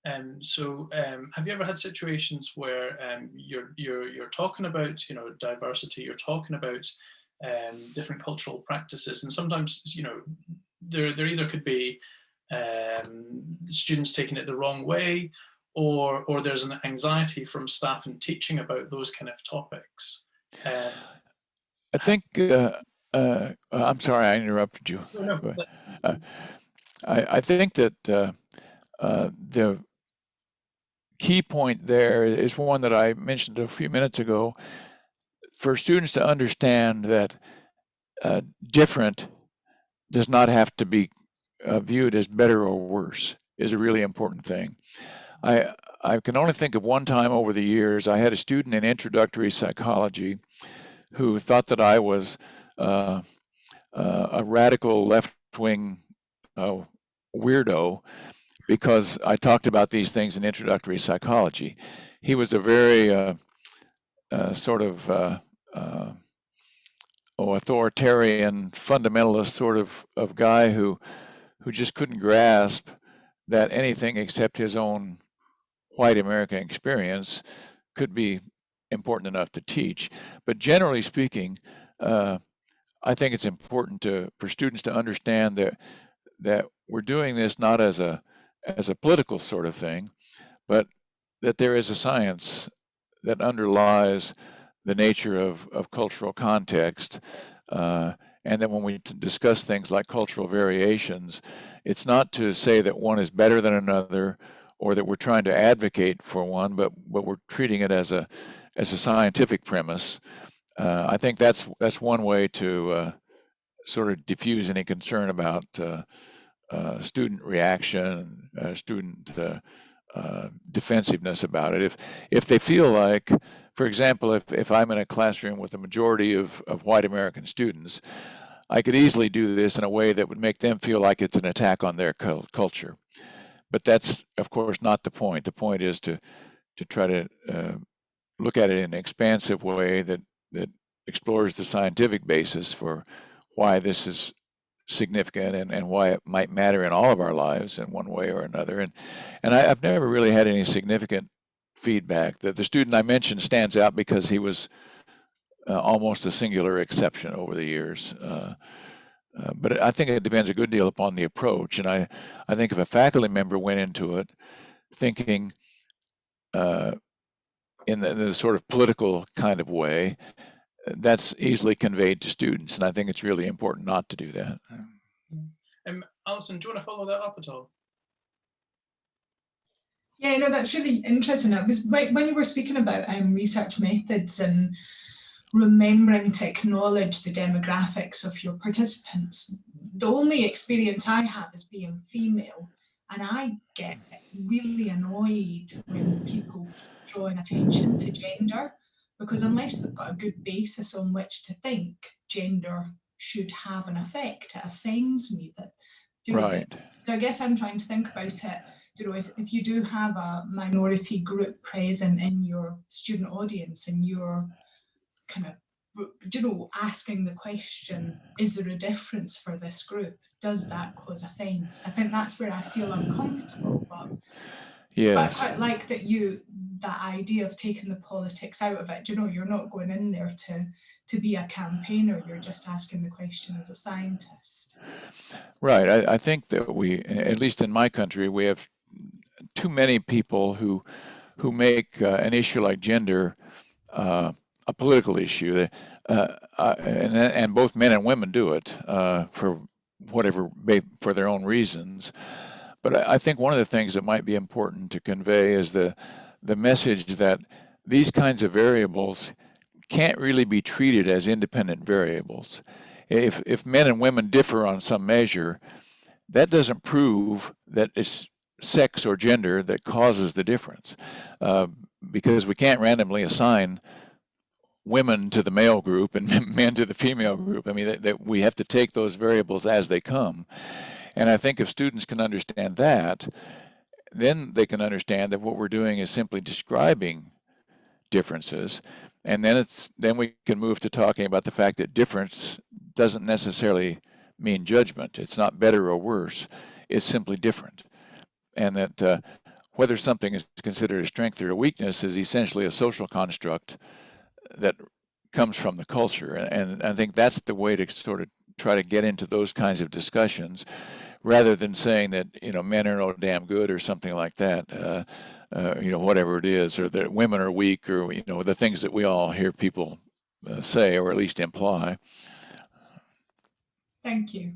Have you ever had situations where you're talking about, diversity, you're talking about different cultural practices, and sometimes, there either could be students taking it the wrong way, or there's an anxiety from staff and teaching about those kind of topics. I think, I'm sorry I interrupted you. No, no, Go ahead. I think that the key point there is one that I mentioned a few minutes ago. For students to understand that different does not have to be viewed as better or worse is a really important thing. I can only think of one time over the years I had a student in introductory psychology who thought that I was a radical left-wing weirdo because I talked about these things in introductory psychology. He was a very sort of authoritarian fundamentalist sort of guy who just couldn't grasp that anything except his own white American experience could be important enough to teach. But generally speaking, I think it's important for students to understand that we're doing this not as a political sort of thing, but that there is a science that underlies the nature of cultural context. And that when we discuss things like cultural variations, it's not to say that one is better than another or that we're trying to advocate for one, but we're treating it as a scientific premise. I think that's one way to sort of diffuse any concern about student reaction, student defensiveness about it. If they feel like, for example, if I'm in a classroom with a majority of white American students, I could easily do this in a way that would make them feel like it's an attack on their culture. But that's, of course, not the point. The point is to try to look at it in an expansive way that explores the scientific basis for why this is significant and why it might matter in all of our lives in one way or another. And I've never really had any significant feedback. The student I mentioned stands out because he was almost a singular exception over the years. But I think it depends a good deal upon the approach. And I think if a faculty member went into it thinking in the sort of political kind of way, that's easily conveyed to students. And I think it's really important not to do that. Alison, do you want to follow that up at all? Yeah, no, that's really interesting. It was when you were speaking about research methods and remembering to acknowledge the demographics of your participants. The only experience I have is being female, and I get really annoyed when people keep drawing attention to gender, because unless they've got a good basis on which to think gender should have an effect, it offends me that, right. So I guess I'm trying to think about it. If you do have a minority group present in your student audience and you're kind of, asking the question, is there a difference for this group? Does that cause offence? I think that's where I feel uncomfortable. But yes, but I quite like that idea of taking the politics out of it. You're not going in there to be a campaigner. You're just asking the question as a scientist. Right. I think that we, at least in my country, we have too many people who make an issue like gender a political issue, and both men and women do it for their own reasons. But I think one of the things that might be important to convey is the message that these kinds of variables can't really be treated as independent variables. If men and women differ on some measure, that doesn't prove that it's sex or gender that causes the difference, because we can't randomly assign women to the male group and men to the female group. I mean, that we have to take those variables as they come. And I think if students can understand that, then they can understand that what we're doing is simply describing differences. And then we can move to talking about the fact that difference doesn't necessarily mean judgment. It's not better or worse. It's simply different. And that whether something is considered a strength or a weakness is essentially a social construct that comes from the culture. And I think that's the way to sort of try to get into those kinds of discussions, rather than saying that, you know, men are no damn good or something like that, you know, whatever it is, or that women are weak, or, you know, the things that we all hear people say, or at least imply. Thank you.